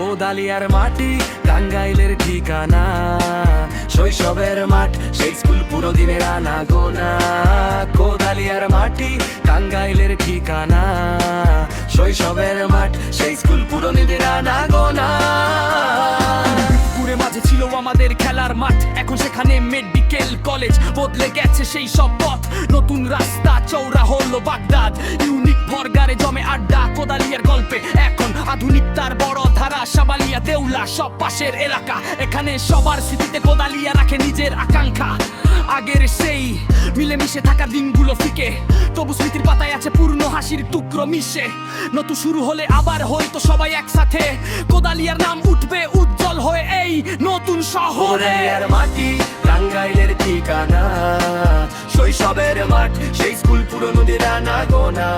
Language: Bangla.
কোদালিয়ার মাটি টাঙ্গাইলের ঠিকানা, শৈশবের মাঠ সেই স্কুল পুরো দিনের আনা গোনা। কোদালিয়ার মাটি টাঙ্গাইলের ঠিকানা, শৈশবের মাঠ সেই স্কুল পুরো দিনের আনা গোনা। মাঝে ছিল আমাদের খেলার মাঠ, এখন সেখানে মেডিকেল কলেজ। বদলে গেছে সেই সব পথ, নতুন রাস্তা চৌড়া হলো বাগদাদ। ইউনিক ভরগারে জমে আড্ডা, কোদালিয়ার গল্পে এখন আধুনিকতার বড় ধারা। সাবালিয়া দেউলা সব পাশের এলাকা, এখানে সবার স্মৃতিতে কোদালিয়া রাখে নিজের আকাঙ্ক্ষা। আগের সেই মিলেমিশে থাকা দিনগুলো ফিকে, তবু স্মৃতির পাতায় আছে পূর্ণ হাসির টুকরো মিশে। নতুন শুরু হলে আবার হয়তো সবাই একসাথে, কোদালিয়ার নাম উঠবে উজ্জ্বল হয়ে এই নতুন শহরে। মাটি টাঙ্গাইলের ঠিকানা, শৈশবের মাঠ সেই স্কুল পুরো নদীর আনা গোনা।